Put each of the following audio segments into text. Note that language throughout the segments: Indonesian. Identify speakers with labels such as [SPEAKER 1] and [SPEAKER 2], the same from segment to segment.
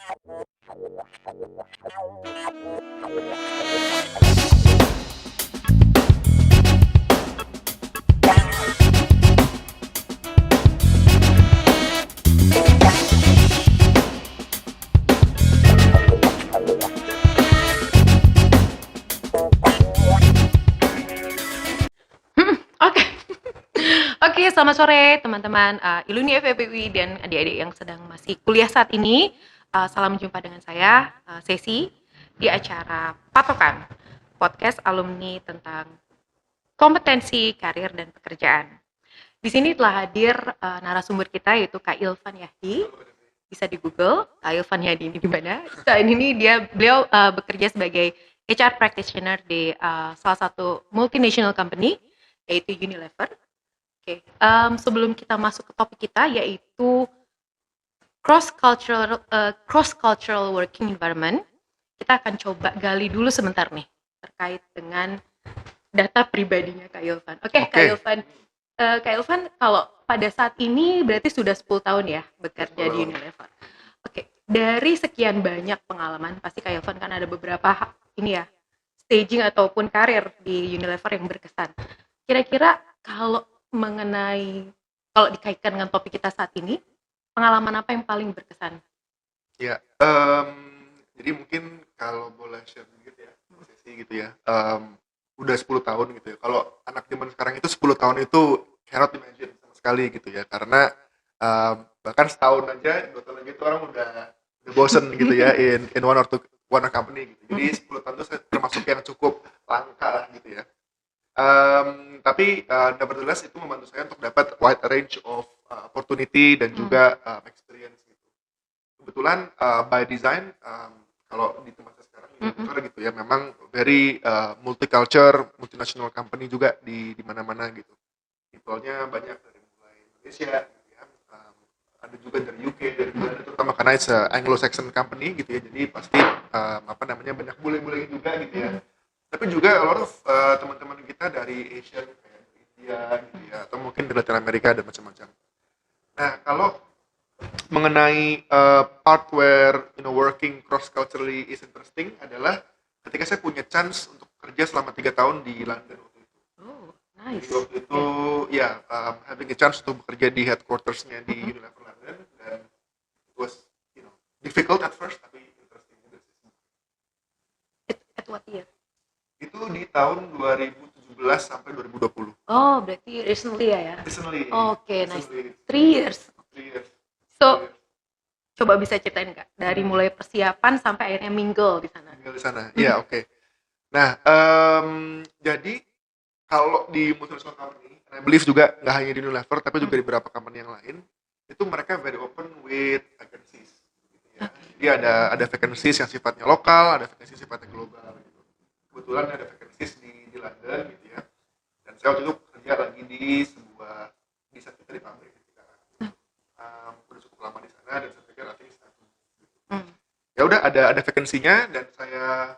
[SPEAKER 1] Oke. Oke, selamat sore teman-teman Iluni FEBUI dan adik-adik yang sedang masih kuliah saat ini. Salam jumpa dengan saya, Sesi, di acara Patokan, podcast alumni tentang kompetensi, karir, dan pekerjaan. Di sini telah hadir narasumber kita yaitu Kak Ilvan Yahdi. Bisa di Google, Kak Ilvan Yahdi ini di mana? Saat ini beliau bekerja sebagai HR practitioner di salah satu multinational company yaitu Unilever. Oke, sebelum kita masuk ke topik kita yaitu cross cultural working environment, kita akan coba gali dulu sebentar nih terkait dengan data pribadinya Kak Ilvan. Oke. Kak Ilvan, kalau pada saat ini berarti sudah 10 tahun ya bekerja di Unilever. Oke, dari sekian banyak pengalaman, pasti Kak Ilvan kan ada beberapa ini ya, staging ataupun karir di Unilever yang berkesan. Kira-kira kalau dikaitkan dengan topik kita saat ini, pengalaman apa yang paling berkesan?
[SPEAKER 2] Ya, jadi mungkin kalau boleh share sedikit ya, sesi gitu ya. Udah 10 tahun gitu ya. Kalau anak zaman sekarang itu 10 tahun itu cannot imagine sama sekali gitu ya. Karena bahkan setahun aja, 2 tahun lagi itu orang udah bosen gitu ya in one company gitu. Jadi 10 tahun itu termasuk yang cukup langka lah gitu ya. Tapi nevertheless itu membantu saya untuk dapat wide range of opportunity dan juga experience gitu. Kebetulan by design kalau di tempat saya sekarang gitu ya, memang very multicultural, multinational company juga di mana-mana gitu. People-nya banyak dari mulai Indonesia gitu ya. Ada juga dari UK, dari Belanda, terutama karena it's a Anglo-Saxon company gitu ya. Jadi pasti banyak bule-bule juga gitu ya. Tapi juga a lot of teman-teman kita dari Asia kayak dari India gitu ya, atau mungkin dari Latin Amerika dan macam-macam. Nah, kalau mengenai part where working cross culturally is interesting adalah ketika saya punya chance untuk kerja selama 3 tahun di London waktu itu.
[SPEAKER 1] Oh, nice.
[SPEAKER 2] Jadi waktu itu having a chance untuk bekerja di headquarters-nya di Unilever London, dan it was difficult at first tapi interesting juga sih.
[SPEAKER 1] At what year?
[SPEAKER 2] Itu di tahun 2017 sampai 2020.
[SPEAKER 1] Oh, berarti recently ya?
[SPEAKER 2] Recently.
[SPEAKER 1] Oke, nice. 3 years. So, coba bisa ceritain Kak, dari mulai persiapan sampai akhirnya mingle di sana.
[SPEAKER 2] Mingle di sana, iya oke. Nah, jadi kalau di multinational company, I believe juga nggak hanya di Unilever, tapi juga di beberapa company yang lain, itu mereka very open with vacancies. Gitu ya. Jadi ada vacancies yang sifatnya lokal, ada vacancies sifatnya global. Gitu. Kebetulan ada vacancies di London gitu ya. Dan saya waktu itu kerja lagi di satu dari pabrik kita. Udah cukup lama di sana dan saya pikir nanti ya udah ada vacancy-nya dan saya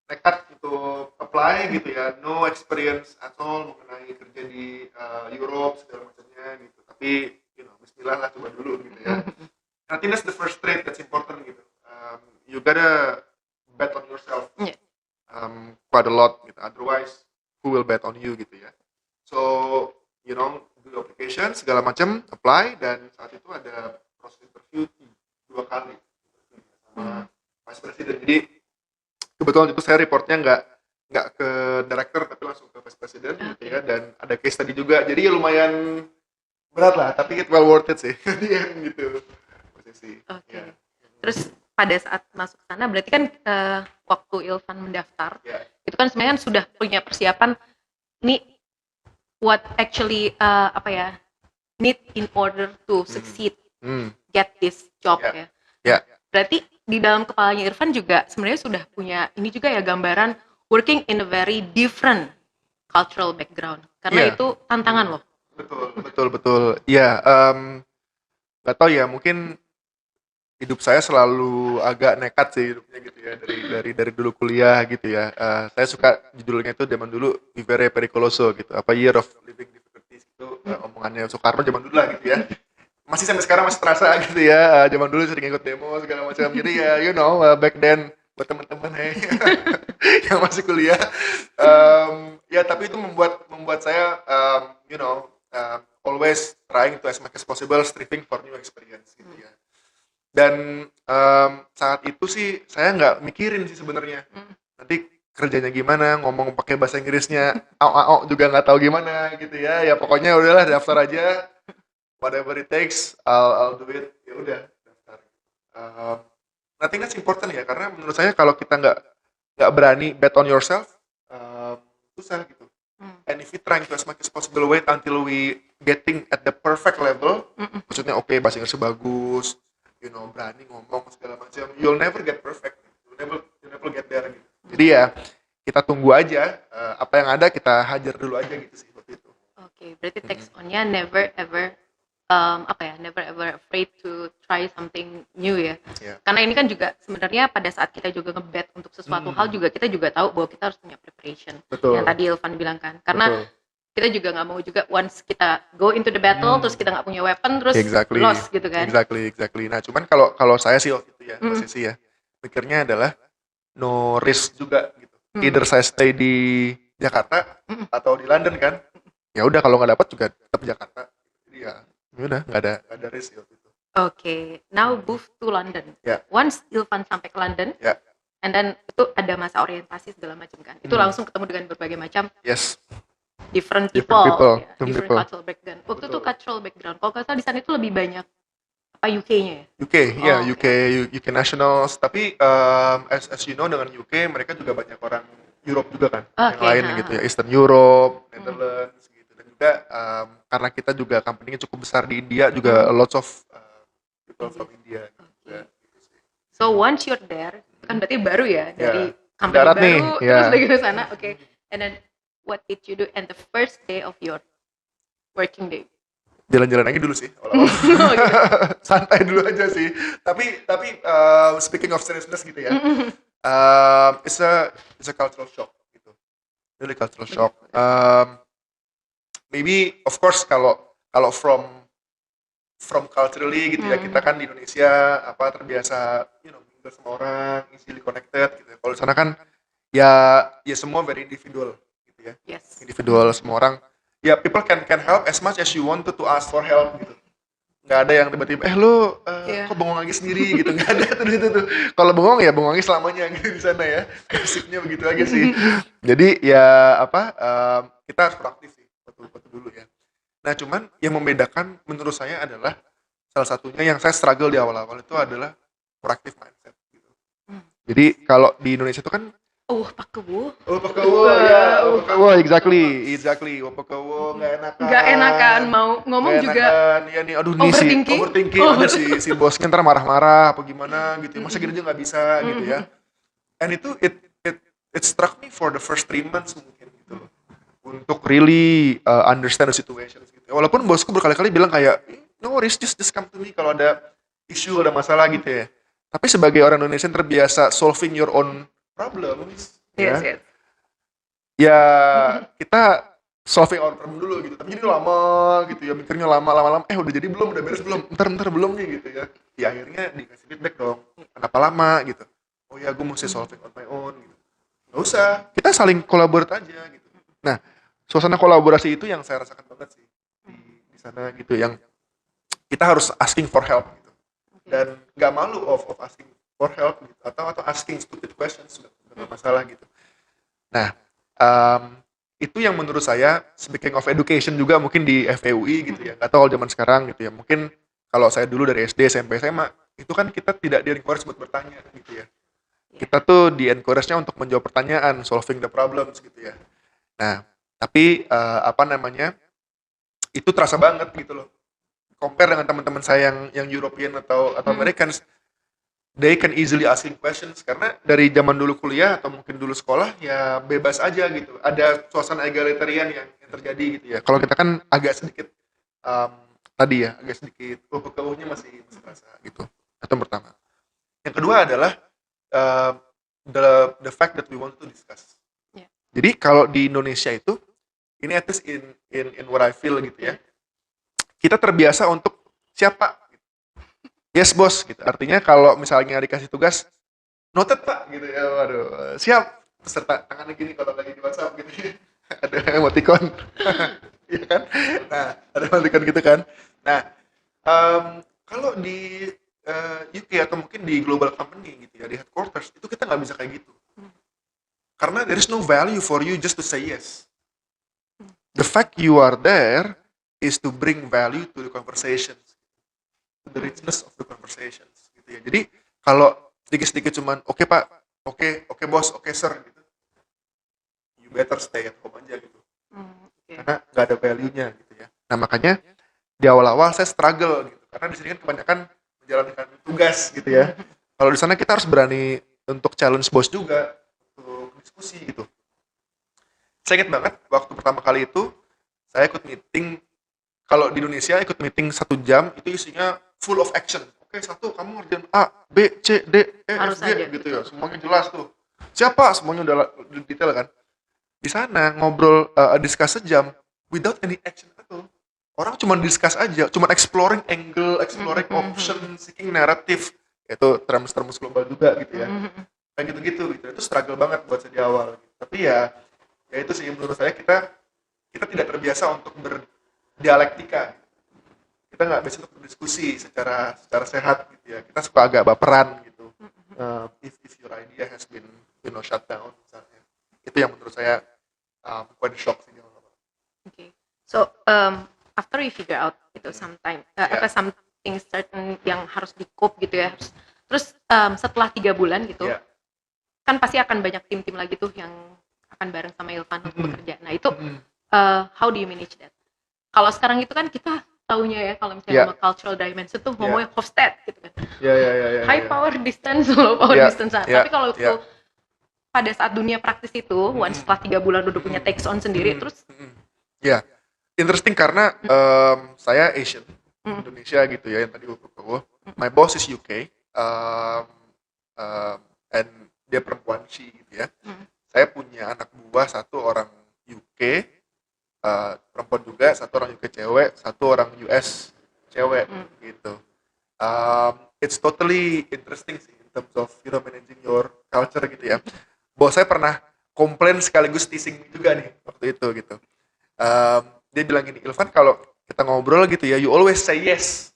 [SPEAKER 2] nekat untuk apply gitu ya, no experience at all mengenai kerja di Europe segala macamnya gitu, tapi Bismillah lah coba dulu gitu ya. I think that's the first trait that's important gitu. You gotta bet on yourself quite a lot gitu, otherwise who will bet on you gitu ya. So do application segala macam, apply, dan saat itu ada proses interview 2 kali sama vice president. Jadi kebetulan itu saya reportnya nggak ke director tapi langsung ke vice president gitu ya, dan ada case study juga, jadi ya lumayan berat lah tapi it well worth it sih gitu posisi.
[SPEAKER 1] Oke. Terus pada saat masuk ke sana berarti kan waktu Ilvan mendaftar itu kan sebenarnya kan sudah punya persiapan nih what actually need in order to succeed get this job ya. Berarti di dalam kepalanya Irfan juga sebenarnya sudah punya ini juga ya, gambaran working in a very different cultural background, karena itu tantangan loh.
[SPEAKER 2] Betul ya. Nggak tahu ya, mungkin hidup saya selalu agak nekat sih hidupnya gitu ya, dari dulu kuliah gitu ya. Saya suka judulnya itu zaman dulu Vivere Pericoloso gitu, Year of Living Difficulties itu, omongannya Soekarno zaman dulu lah gitu ya. masih sampai sekarang masih terasa gitu ya. Zaman dulu sering ikut demo segala macam. Jadi ya back then buat teman-teman yang masih kuliah, ya tapi itu membuat membuat saya always trying to as much as possible striving for new experience gitu ya. Dan saat itu sih saya nggak mikirin sih sebenarnya nanti kerjanya gimana, ngomong pakai bahasa Inggrisnya ao juga nggak tahu gimana gitu ya. Ya pokoknya udahlah daftar aja, whatever it takes, I'll do it. Ya udah daftar. Um, Nothing that's important ya, karena menurut saya kalau kita nggak berani bet on yourself, susah gitu. And if we trying to as much as possible wait until we getting at the perfect level, maksudnya oke, bahasa Inggrisnya bagus, berani ngomong segala macam, you'll never get perfect, you'll never get there gitu. Jadi ya kita tunggu aja, apa yang ada kita hajar dulu aja gitu sih waktu itu.
[SPEAKER 1] Oke, berarti text on-nya never ever never ever afraid to try something new ya.
[SPEAKER 2] Ya.
[SPEAKER 1] Karena ini kan juga sebenarnya pada saat kita juga ngebet untuk sesuatu hal juga kita juga tahu bahwa kita harus punya preparation.
[SPEAKER 2] Betul.
[SPEAKER 1] Yang tadi Ilvan bilang kan. Karena
[SPEAKER 2] Betul.
[SPEAKER 1] kita juga nggak mau juga once kita go into the battle terus kita nggak punya weapon terus lost gitu kan.
[SPEAKER 2] Exactly. Nah, cuman kalau saya sih waktu itu ya, Mbak Sisi ya, pikirnya adalah no risk juga gitu. Either saya stay di Jakarta atau di London kan. Ya udah kalau nggak dapat juga tetap Jakarta. Jadi ya udah nggak ada risk waktu itu.
[SPEAKER 1] Oke, now move to London.
[SPEAKER 2] Ya.
[SPEAKER 1] Once Ilvan sampai ke London,
[SPEAKER 2] Ya.
[SPEAKER 1] and then itu ada masa orientasi segala macam kan. Itu langsung ketemu dengan berbagai macam
[SPEAKER 2] Yes.
[SPEAKER 1] different
[SPEAKER 2] Different
[SPEAKER 1] people,
[SPEAKER 2] people.
[SPEAKER 1] different cultural background. Waktu itu cultural background. Kalau nggak salah di sana itu lebih banyak apa UK-nya ya?
[SPEAKER 2] UK, ya
[SPEAKER 1] Oh,
[SPEAKER 2] UK nationals. Tapi as you know dengan UK mereka juga banyak orang Europe juga kan, yang
[SPEAKER 1] Oke,
[SPEAKER 2] lain gitu ya, Eastern Europe, Netherlands gitu. Dan juga karena kita juga company-nya cukup besar di India juga, lots of people from India juga. Gitu sih.
[SPEAKER 1] So once you're there, kan berarti baru ya dari company
[SPEAKER 2] Darat
[SPEAKER 1] baru
[SPEAKER 2] nih,
[SPEAKER 1] terus
[SPEAKER 2] ya.
[SPEAKER 1] dari sana. Oke. And then what did you do and the first day of your working day?
[SPEAKER 2] Jalan-jalan aja dulu sih awal-awal. Santai dulu aja sih. Tapi speaking of seriousness gitu ya, it's a cultural shock gitu. Really cultural shock. Maybe of course kalau from culturally gitu ya, kita kan di Indonesia terbiasa mingle sama orang, easily connected gitu ya. Kalau di sana kan ya semua very individual gitu ya.
[SPEAKER 1] Yes.
[SPEAKER 2] Individual, semua orang ya people can help as much as you wanted to ask for help gitu. Nggak ada yang tiba-tiba lu kok bengong lagi sendiri gitu, nggak ada tuh. Kalau bengong ya bengong lagi selamanya gitu di sana ya. Nasibnya begitu aja sih. Jadi ya kita harus proaktif sih waktu dulu ya. Nah, cuman yang membedakan menurut saya adalah salah satunya yang saya struggle di awal-awal itu adalah proactive mindset gitu. Jadi kalau di Indonesia itu kan
[SPEAKER 1] pakewo.
[SPEAKER 2] Exactly. Nggak
[SPEAKER 1] enakan mau ngomong juga.
[SPEAKER 2] Ya nih, aduh nih overthinking. Ada si bosnya ntar marah-marah apa gimana gitu. Masa gitu aja nggak bisa gitu ya. And itu it struck me for the first 3 months mungkin gitu loh. Untuk really understand the situation gitu. Walaupun bosku berkali-kali bilang kayak no worries, just come to me kalau ada issue, ada masalah gitu ya. Tapi sebagai orang Indonesia yang terbiasa solving your own problems,
[SPEAKER 1] Yes.
[SPEAKER 2] ya kita solving our problem dulu gitu. Tapi jadi lama gitu ya, mikirnya lama. Udah jadi belum, udah beres belum? Ntar belum nih gitu ya. Ya akhirnya dikasih feedback dong. Kenapa lama gitu? Oh ya, gue mesti solving on my own gitu. Nggak usah, kita saling kolaborate aja gitu. Nah, suasana kolaborasi itu yang saya rasakan banget sih di sana gitu, yang kita harus asking for help gitu. Dan nggak malu of asking for help gitu, atau asking stupid questions juga nggak masalah gitu. Nah, itu yang menurut saya speaking of education juga mungkin di FEUI gitu ya, nggak tahu zaman sekarang gitu ya, mungkin kalau saya dulu dari SD, SMP, SMA itu kan kita tidak di-encourage buat bertanya gitu ya. Kita tuh di-encourage-nya untuk menjawab pertanyaan, solving the problems gitu ya. Nah, tapi itu terasa banget gitu loh. Compare dengan teman-teman saya yang European atau Americans, they can easily asking questions karena dari zaman dulu kuliah atau mungkin dulu sekolah ya bebas aja gitu. Ada suasana egalitarian yang terjadi gitu ya. Kalau kita kan agak sedikit agak sedikit keuhnya masih terasa gitu. Itu yang pertama. Yang kedua adalah the fact that we want to discuss.
[SPEAKER 1] Yeah.
[SPEAKER 2] Jadi kalau di Indonesia itu, ini at least in what I feel gitu ya, kita terbiasa untuk siapa? Yes bos gitu. Artinya kalau misalnya dikasih tugas, noted pak gitu ya, waduh siap. Peserta tangannya gini kalau lagi di WhatsApp gitu ya. Ada emoticon, iya kan? Nah, ada emoticon gitu kan. Nah, kalau di UK atau mungkin di global company gitu ya, di headquarters itu kita nggak bisa kayak gitu. Karena there is no value for you just to say yes. The fact you are there is to bring value to the conversations, to the richness of the conversations gitu ya. Jadi kalau sedikit-sedikit cuman oke pak, oke bos, oke sir gitu, you better stay at home aja gitu.
[SPEAKER 1] Oke.
[SPEAKER 2] Karena nggak ada value-nya gitu ya. Nah makanya di awal-awal saya struggle gitu, karena di sini kan kebanyakan menjalankan tugas gitu ya. Kalau di sana kita harus berani untuk challenge bos juga, untuk diskusi gitu. Saya ingat banget waktu pertama kali itu saya ikut meeting. Kalau di Indonesia ikut meeting 1 jam itu isinya full of action. Oke, satu kamu ngerjain A, B, C, D, E,
[SPEAKER 1] Harus
[SPEAKER 2] F, G
[SPEAKER 1] aja,
[SPEAKER 2] gitu
[SPEAKER 1] betul.
[SPEAKER 2] ya. Semuanya jelas tuh. Siapa? Semuanya udah detail kan. Di sana ngobrol discuss sejam without any action at all. Orang cuma discuss aja, cuma exploring angle, exploring option, seeking narrative. Itu termus-termus global juga gitu ya. Kayak gitu-gitu gitu. Itu struggle banget buat saya di awal. Tapi ya itu sih menurut saya kita tidak terbiasa untuk berdialektika. Kita nggak biasa untuk berdiskusi secara secara sehat gitu ya. Kita suka agak baperan gitu. If your idea has been shut down misalnya. Itu yang menurut saya quite shock sih di awal-awal.
[SPEAKER 1] Okay. So after you figure out gitu sometime
[SPEAKER 2] Yeah.
[SPEAKER 1] something certain yang harus di cope gitu ya. Terus setelah 3 bulan gitu,
[SPEAKER 2] Yeah.
[SPEAKER 1] kan pasti akan banyak tim-tim lagi tuh yang akan bareng sama Ilvan untuk bekerja. Nah itu how do you manage that? Kalau sekarang itu kan kita taunya ya kalau misalnya
[SPEAKER 2] Yeah.
[SPEAKER 1] sama cultural dimension tuh ngomongnya Hofstad gitu kan.
[SPEAKER 2] Ya.
[SPEAKER 1] High power distance, low power
[SPEAKER 2] Yeah.
[SPEAKER 1] distance.
[SPEAKER 2] Yeah.
[SPEAKER 1] Tapi kalau itu
[SPEAKER 2] Yeah.
[SPEAKER 1] pada saat dunia praktis itu, once setelah 3 bulan udah punya takes on sendiri, terus
[SPEAKER 2] Ya, interesting karena saya Asian, Indonesia gitu ya yang tadi gue my boss is UK, and dia perempuan sih gitu ya. Saya punya anak buah satu orang UK, perempuan juga, satu orang UK cewek, satu orang US cewek gitu. It's totally interesting sih in terms of managing your culture gitu ya. Bos saya pernah komplain sekaligus teasing juga nih waktu itu gitu. Dia bilang gini, Ilvan kalau kita ngobrol gitu ya, you always say yes,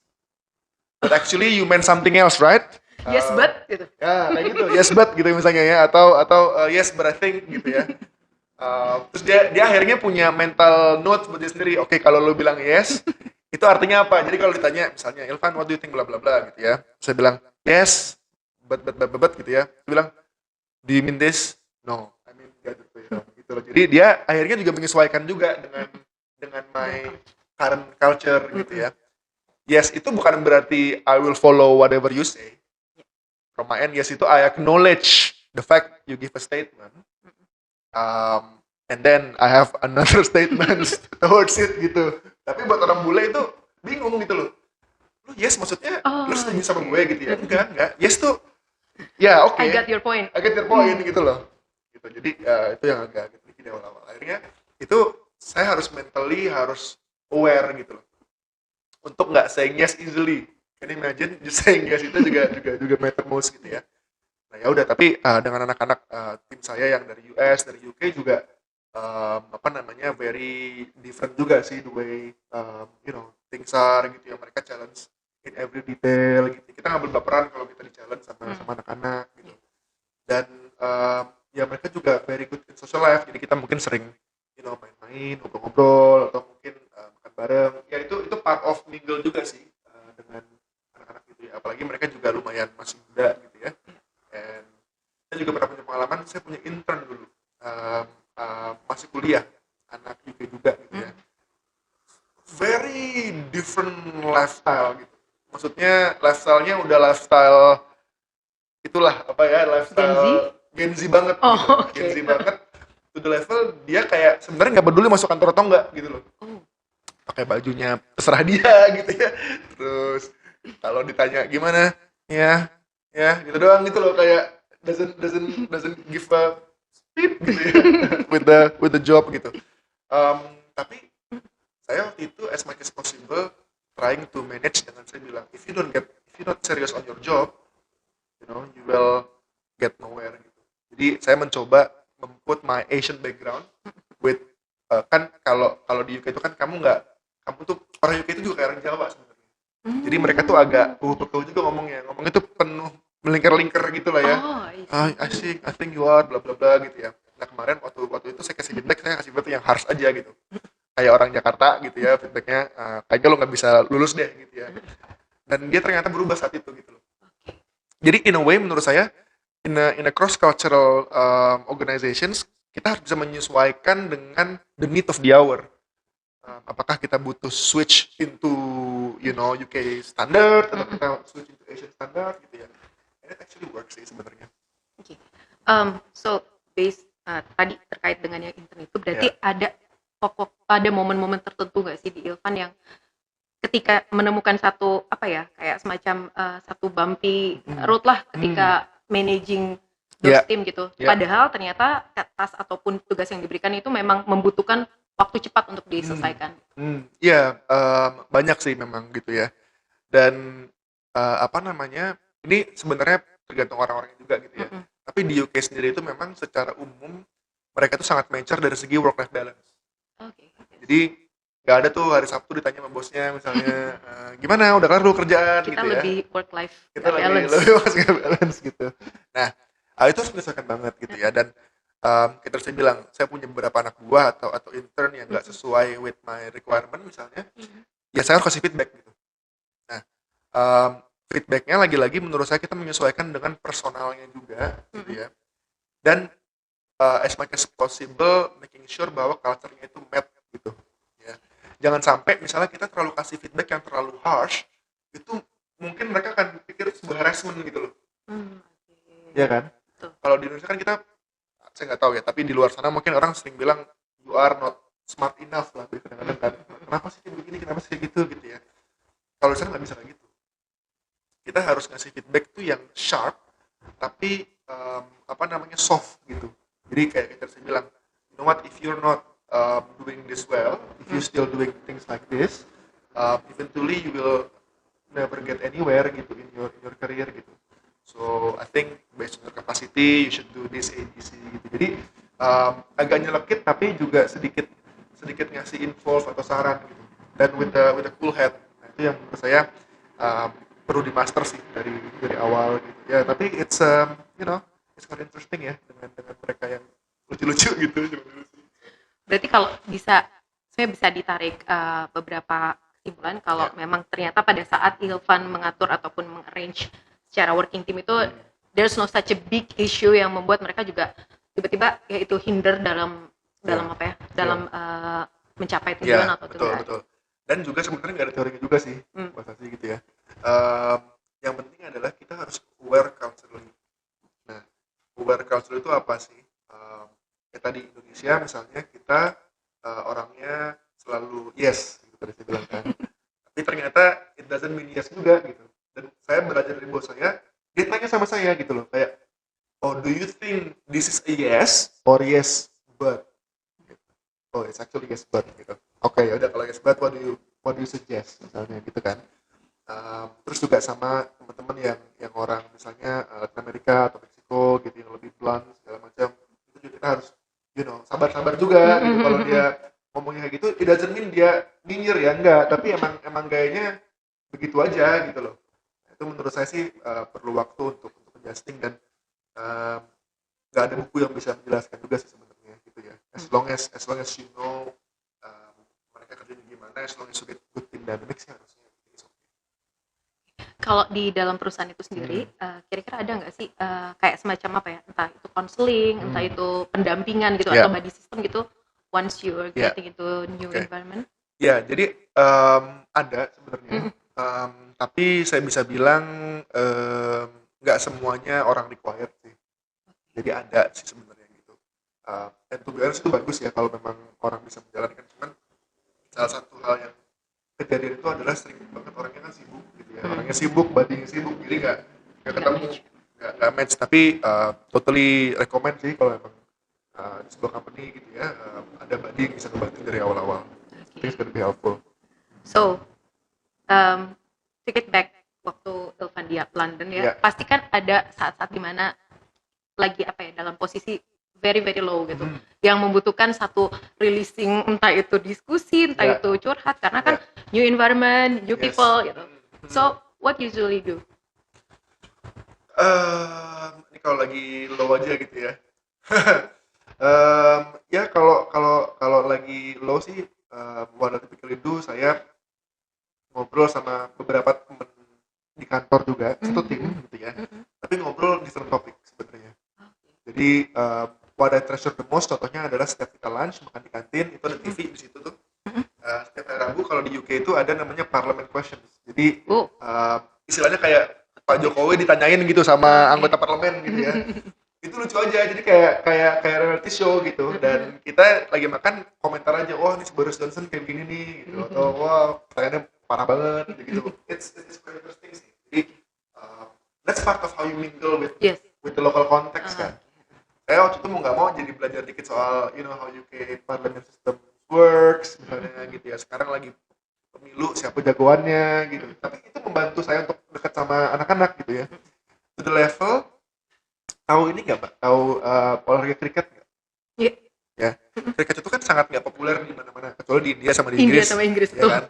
[SPEAKER 2] but actually you meant something else, right?
[SPEAKER 1] yes but gitu.
[SPEAKER 2] Ya kayak gitu, yes but gitu misalnya ya, atau yes but I think gitu ya. Terus dia akhirnya punya mental note buat dia sendiri. Oke, kalau lo bilang yes, itu artinya apa? Jadi kalau ditanya misalnya Ilvan, what do you think bla bla bla gitu ya. Saya bilang yes, but gitu ya. Dia bilang, do you mean this? No, I mean the other way around gitu loh. Jadi dia akhirnya juga menyesuaikan juga dengan my current culture gitu ya. Yes, itu bukan berarti I will follow whatever you say. From my end, yes itu I acknowledge the fact you give a statement. And then I have another statement towards it gitu. Tapi buat orang bule itu bingung gitu loh. Lu yes maksudnya lu setuju sama gue gitu ya? Enggak. Yes tuh ya oke.
[SPEAKER 1] I got your point.
[SPEAKER 2] I get your point gitu loh. Gitu. Jadi itu yang agak tricky di awal-awal. Akhirnya itu saya harus mentally harus aware gitu loh. Untuk nggak saying yes easily. Can you imagine just saying yes itu juga matter most gitu ya. Nah ya udah, tapi dengan anak-anak tim saya yang dari US, dari UK juga very different juga sih the way things are gitu ya. Mereka challenge in every detail gitu. Kita nggak berbaperan kalau kita di challenge sama anak-anak gitu. Dan ya mereka juga very good in social life. Jadi kita mungkin sering main-main, ngobrol-ngobrol atau mungkin makan bareng. Ya itu part of mingle juga sih dengan anak-anak gitu ya. Apalagi mereka juga lumayan masih muda gitu ya. And saya juga pernah punya pengalaman, saya punya intern dulu, masih kuliah, anak UK juga gitu ya. Very different lifestyle gitu. Maksudnya lifestyle-nya udah lifestyle itulah apa ya, lifestyle Gen Z banget gitu.
[SPEAKER 1] Okay.
[SPEAKER 2] Gen Z banget to the level dia kayak sebenarnya nggak peduli masuk kantor atau enggak gitu loh. Pakai bajunya terserah dia gitu ya. Terus kalau ditanya gimana ya gitu doang gitu loh, kayak doesn't give a shit gitu ya with the job gitu. Tapi saya waktu itu as much as possible trying to manage dengan saya bilang, if you not serious on your job, you will get nowhere gitu. Jadi saya mencoba memput my Asian background with kan kalau kalau di UK itu kan kamu tuh orang UK itu juga kayak orang Jawa sebenarnya. Jadi mereka tuh agak pekau juga ngomongnya tuh penuh melingkar-lingkar gitu lah ya.
[SPEAKER 1] Oh, I
[SPEAKER 2] I think you are bla bla bla gitu ya. Nah kemarin waktu itu saya kasih feedback yang harsh aja gitu. Kayak orang Jakarta gitu ya feedbacknya, kayaknya lo nggak bisa lulus deh gitu ya. Dan dia ternyata berubah saat itu gitu loh. Jadi in a way menurut saya in a cross cultural organizations kita harus bisa menyesuaikan dengan the need of the hour. Apakah kita butuh switch into UK standard atau kita switch into Asian standard gitu ya. And it actually works sih sebenarnya.
[SPEAKER 1] Oke. So tadi terkait dengan yang intern itu berarti ada momen-momen tertentu nggak sih di Ilvan yang ketika menemukan satu apa ya kayak semacam satu bumpy road lah ketika managing those team gitu. Padahal ternyata task ataupun tugas yang diberikan itu memang membutuhkan waktu cepat untuk diselesaikan.
[SPEAKER 2] Banyak sih memang gitu ya. Dan apa namanya? Ini sebenarnya tergantung orang-orangnya juga gitu ya. Tapi di UK sendiri itu memang secara umum mereka itu sangat mature dari segi work life balance.
[SPEAKER 1] Oke.
[SPEAKER 2] Jadi nggak ada tuh hari Sabtu ditanya sama bosnya misalnya gimana udah kelar dulu kerjaan
[SPEAKER 1] Kita
[SPEAKER 2] gitu ya.
[SPEAKER 1] lebih work life
[SPEAKER 2] Kita
[SPEAKER 1] balance.
[SPEAKER 2] lebih work life balance gitu. Nah, itu harus menyesuaikan banget gitu ya. Dan kita harus bilang saya punya beberapa anak buah atau intern yang nggak sesuai with my requirement misalnya, ya saya harus kasih feedback gitu. Nah, feedbacknya lagi-lagi menurut saya kita menyesuaikan dengan personalnya juga gitu ya. Dan as much as possible making sure bahwa culture-nya itu met gitu ya. Jangan sampai misalnya kita terlalu kasih feedback yang terlalu harsh, itu mungkin mereka akan pikir sebuah harassment gitu loh. Ya kan? Kalau di Indonesia kan kita saya nggak tahu ya, tapi di luar sana mungkin orang sering bilang you are not smart enough lah kadang-kadang kan. Kenapa sih kayak begini, kenapa sih kayak gitu gitu ya. Kalau saya nggak bisa kayak gitu. Kita harus ngasih feedback tuh yang sharp tapi soft gitu. Jadi kayak kita sering bilang, you know what, if you're not doing this well, if you still doing things like this, eventually you will never get anywhere gitu in your career gitu. So I think based on your capacity, you should do this ABC gitu. Jadi agak nyelekit tapi juga sedikit ngasih info atau saran gitu. Dan with a cool head. Nah, itu yang menurut saya perlu di master sih dari awal gitu. Ya, tapi it's it's quite interesting ya dengan mereka yang lucu-lucu gitu.
[SPEAKER 1] Berarti kalau saya bisa ditarik beberapa kesimpulan kalau memang ternyata pada saat Ilvan mengatur ataupun mengarrange secara working team itu there's no such a big issue yang membuat mereka juga tiba-tiba ya itu hinder dalam mencapai tujuan atau tujuan.
[SPEAKER 2] Betul. Dan juga sebenarnya nggak ada teorinya juga sih bahasa sih gitu ya. Yang penting adalah kita harus aware culturally. Nah, aware culture itu apa sih? Kayak tadi Indonesia misalnya kita orangnya selalu yes gitu tadi saya bilang kan. Tapi ternyata it doesn't mean yes juga gitu. Dan saya belajar dari bos saya, dia tanya sama saya gitu loh, kayak, oh do you think this is a yes or yes but? Gitu. Oh it's actually yes but gitu. Oke, ya udah kalau yes but what do you suggest misalnya gitu kan. Terus juga sama teman-teman yang orang misalnya Latin Amerika atau Meksiko gitu yang lebih blunt segala macam, itu juga kita harus sabar-sabar juga gitu. Kalau dia ngomongnya kayak gitu, it doesn't mean dia nyinyir ya, enggak, tapi emang gayanya begitu aja gitu loh. Itu menurut saya sih perlu waktu untuk adjusting dan nggak ada buku yang bisa menjelaskan juga sih sebenarnya gitu ya. As long as you know mereka kerjanya gimana, as long as you get good team dynamics ya harusnya.
[SPEAKER 1] Kalau di dalam perusahaan itu sendiri, kira-kira ada nggak sih kayak semacam apa ya, entah itu konseling, entah itu pendampingan gitu atau body system gitu, once you are getting into new environment?
[SPEAKER 2] Ya, jadi ada sebenarnya, tapi saya bisa bilang nggak semuanya orang required sih. Jadi ada sih sebenarnya gitu. Dan to be honest itu bagus ya kalau memang orang bisa menjalankan. Cuman salah satu hal yang kejadian itu adalah sering banget orangnya kan sibuk gitu ya. Orangnya sibuk, badinya sibuk, jadi nggak ketemu, nggak match. Tapi totally recommend sih kalau memang di sebuah company gitu ya ada buddy yang bisa ngebantu dari awal-awal. I think it's gonna be helpful.
[SPEAKER 1] So take it back waktu Ilvan di London ya,
[SPEAKER 2] Ya.
[SPEAKER 1] pasti kan ada saat-saat dimana lagi apa ya, dalam posisi very very low gitu, yang membutuhkan satu releasing, entah itu diskusi, entah
[SPEAKER 2] Ya.
[SPEAKER 1] itu curhat, karena kan
[SPEAKER 2] Ya.
[SPEAKER 1] new environment, new
[SPEAKER 2] Yes.
[SPEAKER 1] people gitu. So what usually do?
[SPEAKER 2] Ini kalau lagi low aja gitu ya. Ya kalau lagi low sih, what I typically do, saya ngobrol sama beberapa temen di kantor juga, satu tim gitu ya. Tapi ngobrol different topik sebenarnya. Jadi what I treasure the most contohnya adalah setiap kita lunch makan di kantin itu ada TV di situ tuh. Setiap hari Rabu kalau di UK itu ada namanya Parliament Questions. Jadi istilahnya kayak Pak Jokowi ditanyain gitu sama anggota parlemen gitu ya. Itu lucu aja, jadi kayak reality show gitu, dan kita lagi makan komentar aja, wah ini Boris Johnson kayak gini nih gitu, atau wah pertanyaannya parah banget gitu. It's quite interesting sih. Jadi that's part of how you mingle with the local context kan. Saya waktu itu mau nggak mau jadi belajar dikit soal how UK parliament system works misalnya gitu ya. Sekarang lagi pemilu siapa jagoannya gitu, tapi itu membantu saya untuk dekat sama anak-anak gitu ya, to the level. Tahu ini nggak Mbak? Tahu olahraga kriket nggak?
[SPEAKER 1] Iya.
[SPEAKER 2] Ya, kriket itu kan sangat nggak populer di mana-mana, kecuali di India sama di
[SPEAKER 1] India
[SPEAKER 2] Inggris.
[SPEAKER 1] sama Inggris
[SPEAKER 2] Ya kan?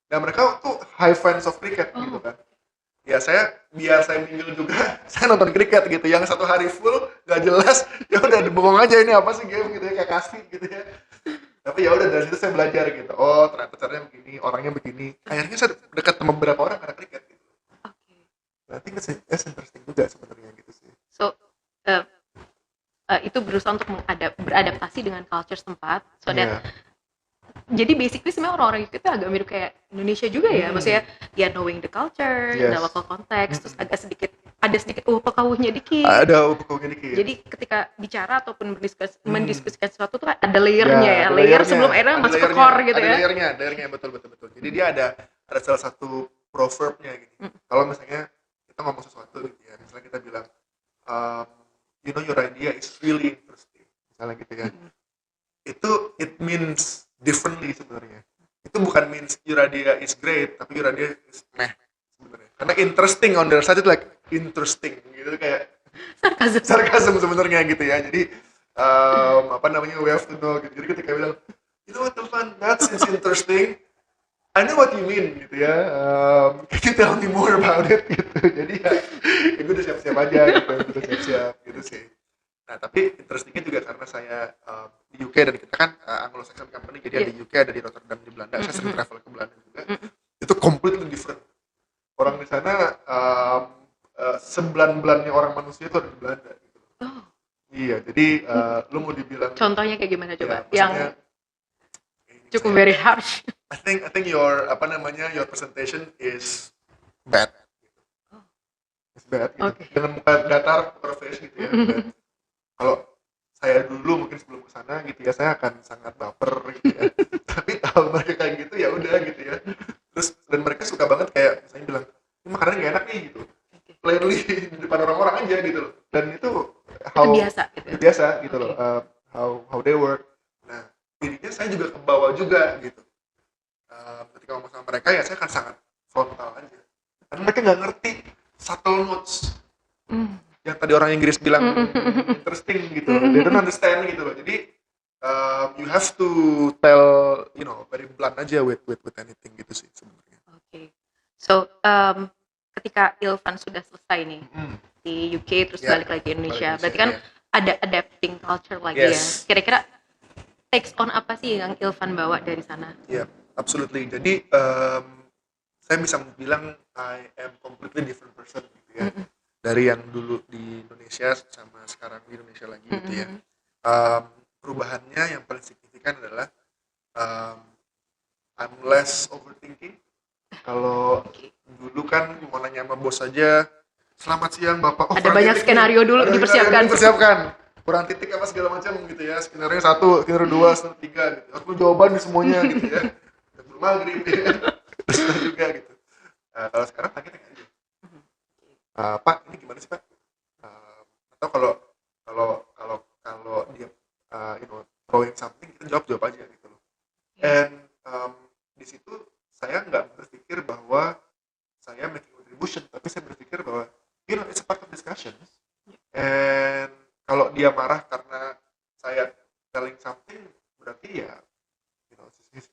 [SPEAKER 2] Nah mereka tuh high fans of cricket gitu kan. Ya biar saya mingle juga, saya nonton kriket gitu. Yang satu hari full nggak jelas, ya udah bengong aja ini apa sih game gitu ya, kayak kasih gitu ya. Tapi ya udah dari situ saya belajar gitu. Oh ternyata caranya begini, orangnya begini. Akhirnya saya dekat sama beberapa orang karena kriket. Gitu. Nanti it's interesting juga sebenarnya gitu sih.
[SPEAKER 1] So itu berusaha untuk beradaptasi dengan culture setempat, so that jadi basically sebenarnya orang-orang itu agak mirip kayak Indonesia juga ya, maksudnya ya knowing the culture, the local context, terus ada sedikit pekawuhnya dikit.
[SPEAKER 2] Ada pekawuhnya dikit.
[SPEAKER 1] Jadi ketika bicara ataupun mendiskusikan sesuatu tuh ada layernya ya, layer sebelum akhirnya masuk ke core gitu ya.
[SPEAKER 2] Ada layernya betul. Jadi dia ada salah satu proverbnya gitu. Kalau misalnya kita ngomong sesuatu gitu ya, misalnya kita bilang your idea is really interesting, misalnya gitu ya. It means differently sebenarnya. Itu bukan means your idea is great, tapi your idea is meh sebenarnya. Karena interesting on the other side itu like interesting gitu, kayak sarkasm sebenarnya gitu ya. Jadi we have to know gitu. Jadi ketika bilang what Ilvan, that's interesting, I know what you mean gitu ya. Can you tell me more about it gitu. Jadi ya gue udah siap-siap aja gitu sih. Nah tapi interestingnya juga karena saya di UK dan kita kan Anglo-Saxon company, jadi ada di UK, ada di Rotterdam di Belanda. Saya sering travel ke Belanda juga. Itu completely different. Orang di sana sebelan-belannya orang manusia itu ada di Belanda. Gitu. Iya, jadi lu mau dibilang.
[SPEAKER 1] Contohnya kayak gimana coba?
[SPEAKER 2] Ya,
[SPEAKER 1] yang cukup very harsh.
[SPEAKER 2] I think your your presentation is bad. It's bad. Gitu. Okay. Dengan muka datar, poker face gitu ya. Kalau saya dulu mungkin sebelum kesana gitu ya, saya akan sangat baper gitu ya. Tapi kalau mereka kayak gitu ya udah gitu ya. Terus dan mereka suka banget kayak misalnya bilang, ini makanannya gak enak nih gitu. Plainly di depan orang-orang aja gitu loh. Dan itu biasa gitu loh. How they work. Nah, jadinya saya juga kebawa juga gitu. Ketika ngomong sama mereka ya saya akan sangat frontal aja. Karena mereka nggak ngerti subtle notes. Yang tadi orang Inggris bilang interesting gitu. They don't understand gitu loh. Jadi you have to tell very blunt aja with anything gitu sih sebenarnya.
[SPEAKER 1] Okay. So ketika Ilvan sudah selesai nih di UK terus balik lagi ke Indonesia, berarti kan ada adapting culture lagi ya. Kira-kira takes on apa sih yang Ilvan bawa dari sana?
[SPEAKER 2] Iya, absolutely. Jadi saya bisa bilang I am completely different person gitu ya. Dari yang dulu di Indonesia sama sekarang di Indonesia lagi gitu ya. Perubahannya yang paling signifikan adalah I'm less overthinking. Kalau dulu kan mau nanya sama bos aja, selamat siang Bapak.
[SPEAKER 1] Ada banyak skenario dulu dipersiapkan.
[SPEAKER 2] Kurang titik apa segala macam gitu ya. Skenario 1, skenario 2, skenario 3 gitu. Aku jawaban di semuanya gitu ya. Sebelum maghrib ya. Terus juga gitu. Kalau sekarang tanya aja. Pak, ini gimana sih Pak? Atau kalau dia throwing something, kita jawab aja gitu loh. And di situ saya nggak berpikir bahwa And kalau dia marah karena saya telling something, berarti ya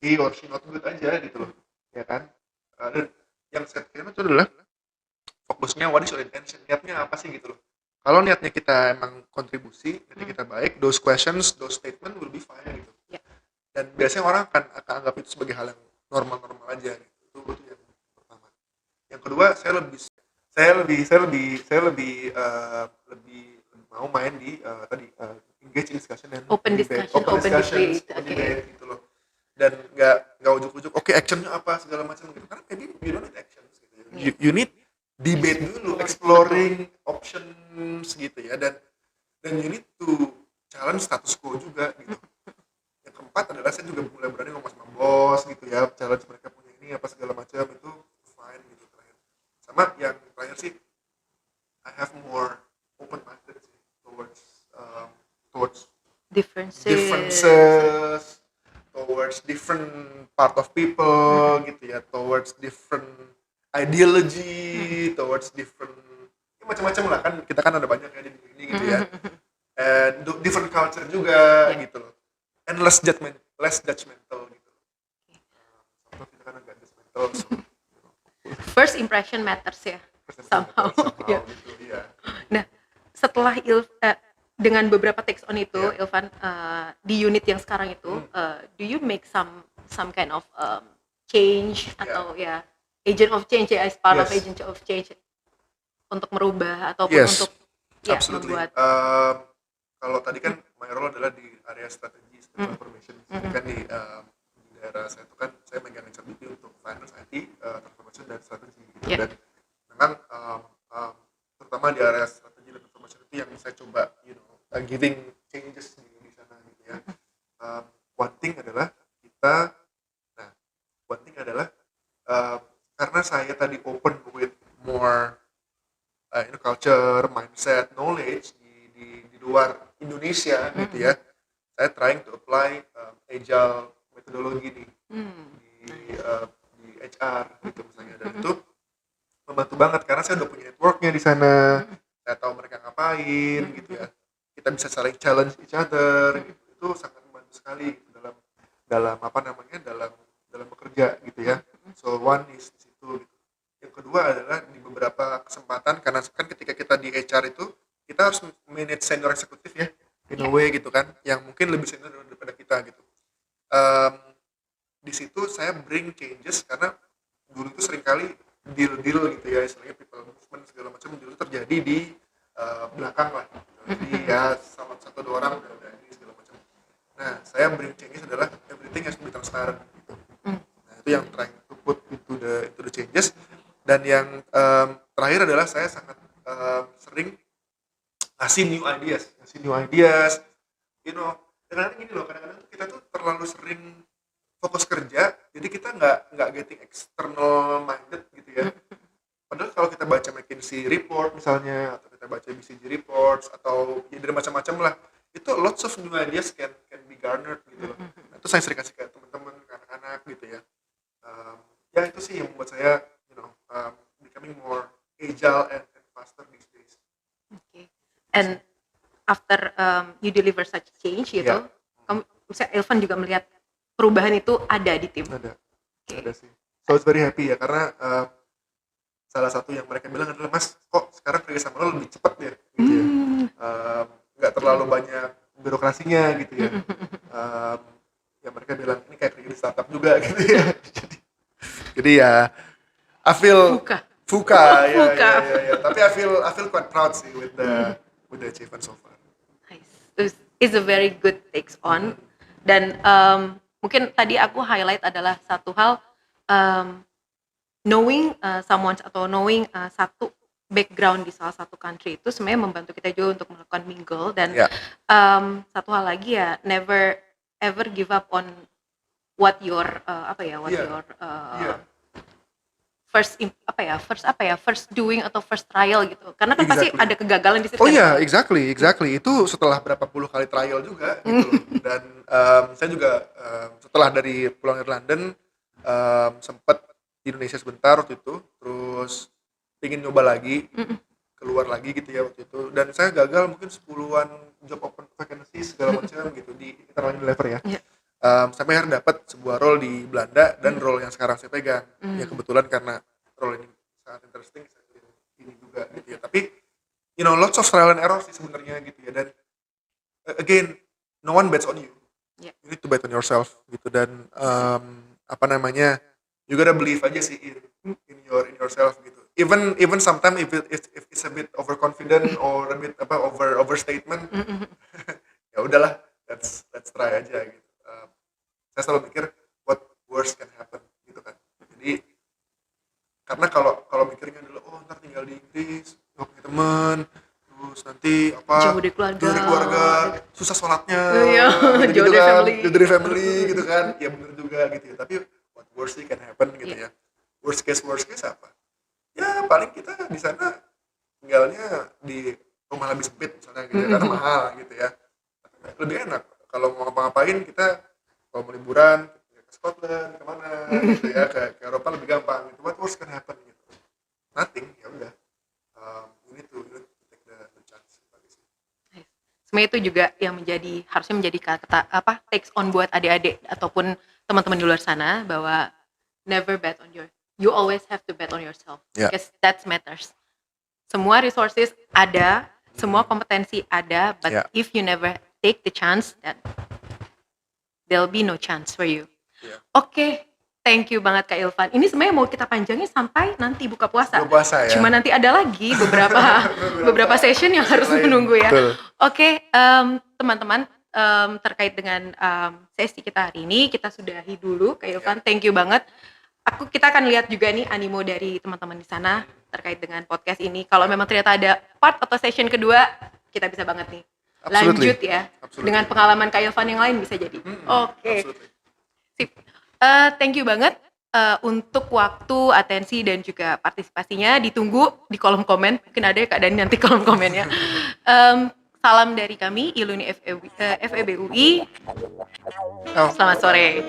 [SPEAKER 2] he or she not good aja gitu loh, ya kan. Dan yang saya pikirkan itu adalah fokusnya what is your intention, niatnya apa sih gitu loh. Kalau niatnya kita emang kontribusi, niatnya kita baik, those questions, those statement will be fine gitu.
[SPEAKER 1] Ya.
[SPEAKER 2] Dan biasanya orang akan anggap itu sebagai hal yang normal-normal aja gitu. Itu yang pertama. Yang kedua, lebih mau main di tadi engage in discussion dan
[SPEAKER 1] Open
[SPEAKER 2] debate,
[SPEAKER 1] discussion,
[SPEAKER 2] open
[SPEAKER 1] open
[SPEAKER 2] discussions,
[SPEAKER 1] debate.
[SPEAKER 2] open
[SPEAKER 1] Oke.
[SPEAKER 2] debate gitu loh. Dan nggak ujuk-ujuk, oke actionnya apa segala macam gitu. Karena maybe you don't need actions gitu ya. You need debate dulu, exploring options gitu ya. Dan you need to challenge status quo juga gitu. Yang keempat adalah saya juga mulai berani ngomong sama bos gitu ya, challenge mereka punya ini apa segala macam, itu fine gitu terakhir. Sama yang terakhir sih, I have more open minded sih towards
[SPEAKER 1] Differences.
[SPEAKER 2] differences, towards different part of people gitu ya, towards different ideology, towards different ya macam-macam lah, kan kita kan ada banyak ya di dunia ini gitu ya, and different culture juga gitu loh, and less judgmental gitu. Sometimes kita kan agak judgmental, so
[SPEAKER 1] First impression matters ya. Somehow. Ya.
[SPEAKER 2] gitu ya.
[SPEAKER 1] Nah, setelah dengan beberapa takes on itu,
[SPEAKER 2] Ya.
[SPEAKER 1] Ilvan, di unit yang sekarang itu, do you make some kind of change atau ya agent of change ya, as part of
[SPEAKER 2] Yes.
[SPEAKER 1] agent of change untuk merubah ataupun
[SPEAKER 2] Yes,
[SPEAKER 1] untuk ya
[SPEAKER 2] absolutely.
[SPEAKER 1] membuat
[SPEAKER 2] Kalau tadi kan my role adalah di area strategi transformation. Jadi kan di daerah saya itu kan saya megang HRBP untuk finance, IT, transformation dan strategi gitu.
[SPEAKER 1] Yeah.
[SPEAKER 2] Dan memang terutama di area strategi dan transformation itu yang saya coba giving changes di sana gitu ya. One thing adalah karena saya tadi open with more culture, mindset, knowledge di luar Indonesia gitu ya. Saya trying to apply agile metodologi nih di HR gitu misalnya, dan itu membantu banget karena saya udah punya networknya di sana. Saya tahu mereka ngapain gitu ya. Kita bisa saling challenge each other gitu. Itu sangat membantu sekali gitu dalam dalam bekerja gitu ya. So one is di situ gitu. Yang kedua adalah di beberapa kesempatan, karena kan ketika kita di HR itu kita harus manage senior eksekutif ya, in a way gitu kan, yang mungkin lebih senior daripada kita gitu. Di situ saya bring changes karena dulu itu seringkali deal gitu ya, istilahnya people movement segala macam dulu terjadi di belakang lah. Jadi ya sama satu dua orang udah ini segala macam. Nah, saya bring changes adalah everything has to be transparent gitu. Nah, itu yang trying to put into the changes. Dan yang terakhir adalah saya sangat sering ngasih new ideas, kadang-kadang gini loh, kadang-kadang kita tuh terlalu sering fokus kerja, jadi kita nggak getting external minded gitu ya. Padahal kalau kita baca McKinsey report misalnya, atau kita baca BCG reports, atau ya dari macam-macam lah, itu lots of new ideas can be garnered gitu loh. Nah, itu saya sering kasih ke teman-teman, ke anak-anak gitu ya. Ya itu sih yang membuat saya becoming more agile and faster these days.
[SPEAKER 1] Okay. And after you deliver such change gitu, misalnya Ilvan juga melihat perubahan itu ada di tim.
[SPEAKER 2] Ada sih. So it's very happy ya, karena salah satu yang mereka bilang adalah, Mas, kok sekarang kerja sama lo lebih cepat ya gitu ya. Nggak terlalu banyak birokrasinya gitu ya. Ya mereka bilang ini kayak kerja di startup juga gitu ya. Jadi ya I feel Fuka. Ya. Tapi I feel quite proud sih with the achievement so far.
[SPEAKER 1] Nice. It's a very good takes on. Dan mungkin tadi aku highlight adalah satu hal, knowing someone atau knowing satu background di salah satu country itu sebenarnya membantu kita juga untuk melakukan mingle. Dan satu hal lagi ya, never ever give up on what your first doing atau first trial gitu, karena kan pasti ada kegagalan di situ.
[SPEAKER 2] Oh iya, exactly. Itu setelah berapa puluh kali trial juga gitu loh. Dan saya juga setelah dari pulang dari London sempat di Indonesia sebentar waktu itu, terus pingin nyoba lagi. keluar lagi gitu ya waktu itu, dan saya gagal mungkin 10-an job open vacancy segala macam gitu di internal Unilever ya.
[SPEAKER 1] Iya.
[SPEAKER 2] Sampai akhirnya dapat sebuah role di Belanda dan
[SPEAKER 1] Hmm.
[SPEAKER 2] role yang sekarang saya pegang. Ya
[SPEAKER 1] Hmm.
[SPEAKER 2] kebetulan karena role ini sangat interesting, saya pilih ini juga gitu ya. Tapi lots of trial and error sih sebenarnya gitu ya. Dan again, no one bets on you.
[SPEAKER 1] Yeah.
[SPEAKER 2] You need to bet on yourself gitu. Dan apa namanya, you gotta believe aja sih in yourself gitu. Even sometimes if it's a bit overconfident or a bit overstatement, ya udahlah, let's try aja gitu. Saya selalu mikir what worst can happen gitu kan. Jadi karena kalau mikirnya dulu, oh ntar tinggal di Inggris nggak punya teman, terus nanti
[SPEAKER 1] Jauh dari keluarga.
[SPEAKER 2] jauh dari keluarga, susah sholatnya,
[SPEAKER 1] Iya,
[SPEAKER 2] gitu
[SPEAKER 1] jauh dari
[SPEAKER 2] kan,
[SPEAKER 1] family.
[SPEAKER 2] jauh dari family gitu kan. Ya bener juga gitu ya. Tapi what worst can happen gitu
[SPEAKER 1] Iya.
[SPEAKER 2] ya. Worst case apa? Ya paling kita di sana tinggalnya di rumah lebih sempit misalnya gitu ya, karena mahal gitu ya. Lebih enak kalau mau ngapa-ngapain, kita kalau mau liburan ke Scotland kemana gitu ya, ke Eropa lebih gampang gitu. What worst can happen gitu? Nothing, ya udah. You need to take the chance.
[SPEAKER 1] Sebenarnya itu juga yang harusnya menjadi kata takes on buat adik-adik ataupun teman-teman di luar sana, bahwa never bet on you always have to bet on yourself,
[SPEAKER 2] Yeah.
[SPEAKER 1] because that matters. Semua resources ada, semua kompetensi ada, but
[SPEAKER 2] Yeah.
[SPEAKER 1] if you never take the chance, then there'll be no chance for you.
[SPEAKER 2] Yeah.
[SPEAKER 1] Oke, thank you banget Kak Ilvan. Ini sebenarnya mau kita panjangin sampai nanti buka puasa.
[SPEAKER 2] Buka puasa ya.
[SPEAKER 1] Cuma nanti ada lagi beberapa session yang harus
[SPEAKER 2] lain.
[SPEAKER 1] menunggu ya.
[SPEAKER 2] Betul.
[SPEAKER 1] Oke, teman-teman, terkait dengan sesi kita hari ini, kita sudahi dulu Kak Ilvan. Thank you banget. Kita akan lihat juga nih animo dari teman-teman di sana terkait dengan podcast ini. Kalau memang ternyata ada part atau session kedua, kita bisa banget nih
[SPEAKER 2] Absolutely.
[SPEAKER 1] lanjut ya.
[SPEAKER 2] Absolutely.
[SPEAKER 1] Dengan pengalaman Kak Ilvan yang lain bisa jadi. Oke.
[SPEAKER 2] Absolutely.
[SPEAKER 1] Sip. Thank you banget untuk waktu, atensi, dan juga partisipasinya. Ditunggu di kolom komen. Mungkin ada ya Kak Dani nanti kolom komennya. Salam dari kami, Iluni FEB UI.
[SPEAKER 2] Oh.
[SPEAKER 1] Selamat sore.